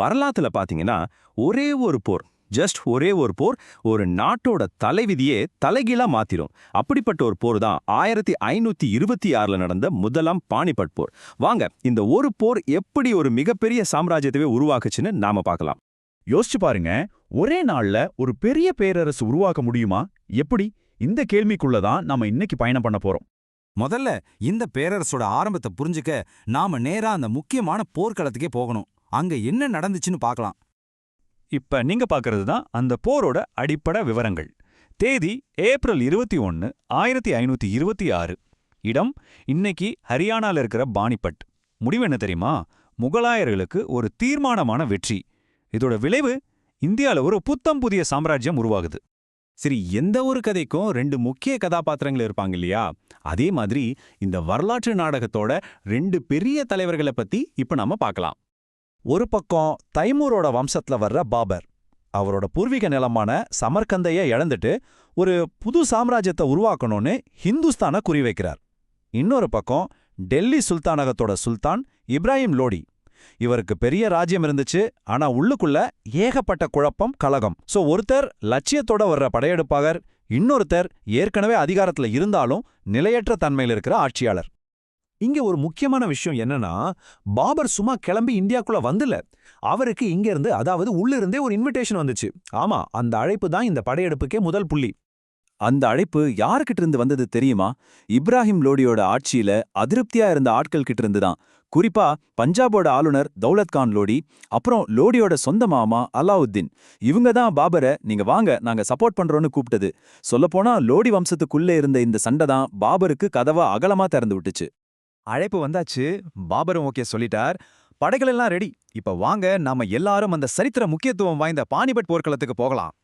வரலாத்துல பாத்தீங்கன்னா ஒரே ஒரு போர், ஜஸ்ட் ஒரே ஒரு போர் ஒரு நாட்டோட தலைவிதியே தலைகீழா மாத்திரும். அப்படிப்பட்ட ஒரு போர் தான் 1526ல நடந்த முதலாம் பானிபட் போர். வாங்க இந்த ஒரு போர் எப்படி ஒரு மிகப்பெரிய சாம்ராஜ்யத்தையே உருவாக்குச்சுன்னு நாம பார்க்கலாம். யோசிச்சு பாருங்க, ஒரே நாள்ல ஒரு பெரிய பேரரசு உருவாக்க முடியுமா? எப்படி? இந்த கேள்விக்குள்ளதான் நாம இன்னைக்கு பயணம் பண்ண போறோம். முதல்ல இந்த பேரரசோட ஆரம்பத்தை புரிஞ்சுக்க நாம நேரா அந்த முக்கியமான போர்க்களத்துக்கே போகணும். அங்க என்ன நடந்துச்சுன்னு பார்க்கலாம். இப்ப நீங்க பார்க்கறது தான் அந்த போரோட அடிப்படை விவரங்கள். தேதி ஏப்ரல் 21, 1526. இடம் இன்னைக்கு ஹரியானால இருக்கிற பானிபட். முடிவு என்ன தெரியுமா? முகலாயர்களுக்கு ஒரு தீர்மானமான வெற்றி. இதோட விளைவு இந்தியால ஒரு புத்தம் புதிய சாம்ராஜ்யம் உருவாகுது. சரி, எந்த ஒரு கதைக்கும் ரெண்டு முக்கிய கதாபாத்திரங்கள் இருப்பாங்க இல்லையா? அதே மாதிரி இந்த வரலாற்று நாடகத்தோட ரெண்டு பெரிய தலைவர்களை பத்தி இப்ப நாம பார்க்கலாம். ஒரு பக்கம் தைமூரோட வம்சத்துல வர்ற பாபர். அவரோட பூர்வீக நிலமான சமர்கந்தைய இழந்துட்டு ஒரு புது சாம்ராஜ்யத்தை உருவாக்கணும்னு ஹிந்துஸ்தானை குறிவைக்கிறார். இன்னொரு பக்கம் டெல்லி சுல்தானகத்தோட சுல்தான் இப்ராஹிம் லோடி. இவருக்கு பெரிய ராஜ்யம் இருந்துச்சு, ஆனா உள்ளுக்குள்ள ஏகப்பட்ட குழப்பம், கலகம். சோ ஒருத்தர் லட்சியத்தோட வர்ற படையெடுப்பாளர், இன்னொருத்தர் ஏற்கனவே அதிகாரத்துல இருந்தாலும் நிலையற்ற தன்மையில் இருக்கிற ஆட்சியாளர். இங்க ஒரு முக்கியமான விஷயம் என்னன்னா, பாபர் சும்மா கிளம்பி இந்தியாக்குள்ள வந்துல. அவருக்கு இங்க இருந்து, அதாவது உள்ள இருந்தே ஒரு இன்விடேஷன் வந்துச்சு. ஆமா, அந்த அழைப்பு தான் இந்த படையெடுப்புக்கே முதல் புள்ளி. அந்த அழைப்பு யாருக்கிட்ட இருந்து வந்தது தெரியுமா? இப்ராஹிம் லோடியோட ஆட்சியில அதிருப்தியா இருந்த ஆட்கள் கிட்ட இருந்து தான். குறிப்பா பஞ்சாபோட ஆளுநர் தௌலத் கான் லோடி, அப்புறம் லோடியோட சொந்த மாமா அலாவுத்தீன். இவங்க தான் பாபரை நீங்க வாங்க நாங்க சப்போர்ட் பண்றோம்னு கூப்பிட்டது. சொல்லப்போனா லோடி வம்சத்துக்குள்ளே இருந்த இந்த சண்டை தான் பாபருக்கு கதவா அகலமா திறந்து விட்டுச்சு. அழைப்பு வந்தாச்சு, பாபரும் ஓகே சொல்லிட்டார். படைகள் எல்லாம் ரெடி. இப்ப வாங்க நாம எல்லாரும் அந்த சரித்திர முக்கியத்துவம் வாய்ந்த பானிபட் போர்க்களத்துக்கு போகலாம்.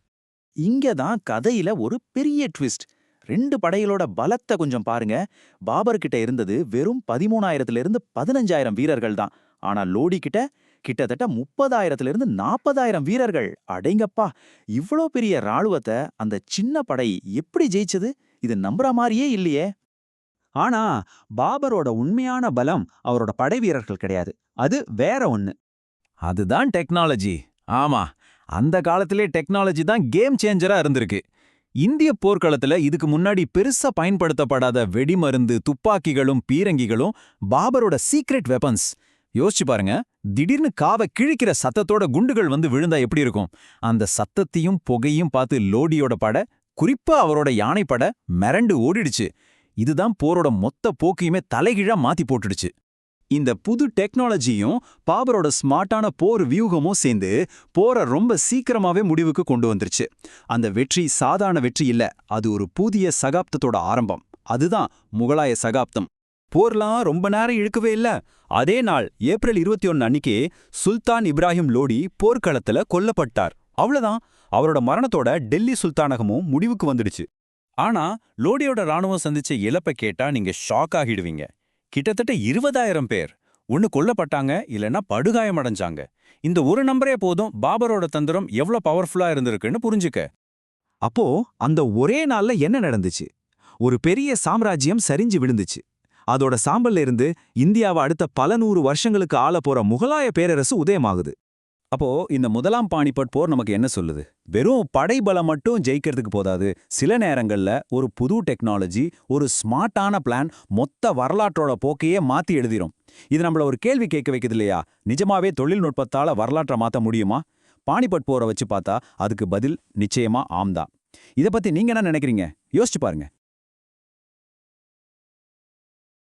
இங்க தான் கதையில ஒரு பெரிய ட்விஸ்ட். ரெண்டு படைகளோட பலத்தை கொஞ்சம் பாருங்க. பாபர் கிட்ட இருந்தது வெறும் 13,000 15,000 வீரர்கள் தான். ஆனா லோடி கிட்ட கிட்டத்தட்ட 30,000 40,000 வீரர்கள். அடேங்கப்பா, இவ்ளோ பெரிய ராணுவத்தை அந்த சின்ன படை எப்படி ஜெயிச்சது? இது நம்புற மாதிரியே இல்லையே. ஆனா பாபரோட உண்மையான பலம் அவரோட படை வீரர்கள் கிடையாது, அது வேற ஒண்ணு. அதுதான் டெக்னாலஜி. ஆமா, அந்த காலத்திலே டெக்னாலஜி தான் கேம் சேஞ்சரா இருந்திருக்கு. இந்திய போர்க்களத்துல இதுக்கு முன்னாடி பெருசா பயன்படுத்தப்படாத வெடிமருந்து, துப்பாக்கிகளும் பீரங்கிகளும் பாபரோட சீக்ரெட் வெப்பன்ஸ். யோசிச்சு பாருங்க, திடீர்னு காவை கிழிக்கிற சத்தத்தோட குண்டுகள் வந்து விழுந்தா எப்படி இருக்கும்? அந்த சத்தத்தையும் புகையும் பார்த்து லோடியோட படை, குறிப்பா அவரோட யானைப்படை மிரண்டு ஓடிடுச்சு. இதுதான் போரோட மொத்த போக்கையுமே தலைகீழா மாத்தி போட்டுடுச்சு. இந்த புது டெக்னாலஜியும் பாபரோட ஸ்மார்ட்டான போர் வியூகமும் சேர்ந்து போரை ரொம்ப சீக்கிரமாவே முடிவுக்கு கொண்டு வந்துருச்சு. அந்த வெற்றி சாதாரண வெற்றி இல்ல, அது ஒரு புதிய சகாப்தத்தோட ஆரம்பம். அதுதான் முகலாய சகாப்தம். போர்லாம் ரொம்ப நேரம் இழுக்கவே இல்ல. அதே நாள் ஏப்ரல் 21 அன்னிக்கே சுல்தான் இப்ராஹிம் லோடி போர்க்களத்துல கொல்லப்பட்டார். அவ்வளவுதான். அவரோட மரணத்தோட டெல்லி சுல்தானகமும் முடிவுக்கு வந்துடுச்சு. ஆனா லோடியோட ராணுவம் சந்திச்ச இழப்பை கேட்டா நீங்க ஷாக் ஆகிடுவீங்க. கிட்டத்தட்ட 20,000 பேர் ஒன்னு கொல்லப்பட்டாங்க, இல்லைன்னா படுகாயமடைஞ்சாங்க. இந்த ஒரு நம்பரே போதும் பாபரோட தந்திரம் எவ்வளவு பவர்ஃபுல்லா இருந்திருக்குன்னு புரிஞ்சுக்க. அப்போ அந்த ஒரே நாள்ல என்ன நடந்துச்சு? ஒரு பெரிய சாம்ராஜ்யம் சரிஞ்சு விழுந்துச்சு. அதோட சாம்பல்ல இருந்து இந்தியாவை அடுத்த பல 100 வருஷங்களுக்கு ஆள போற முகலாய பேரரசு உதயமாகுது. அப்போ இந்த முதலாம் பானிபட் போர் நமக்கு என்ன சொல்லுது? வெறும் படைபலம் மட்டும் ஜெயிக்கிறதுக்கு போதாது. சில நேரங்கள்ல ஒரு புது டெக்னாலஜி, ஒரு ஸ்மார்ட்டான பிளான் மொத்த வரலாற்றோட போக்கையே மாத்தி எழுதிரும். இது நம்மள ஒரு கேள்வி கேட்க வைக்குது இல்லையா? நிஜமாவே தொழில்நுட்பத்தால வரலாற்றை மாத்த முடியுமா? பானிபட் போரை வச்சு பார்த்தா அதுக்கு பதில் நிச்சயமா ஆம்தான். இதை பத்தி நீங்க என்ன நினைக்கிறீங்க? யோசிச்சு பாருங்க.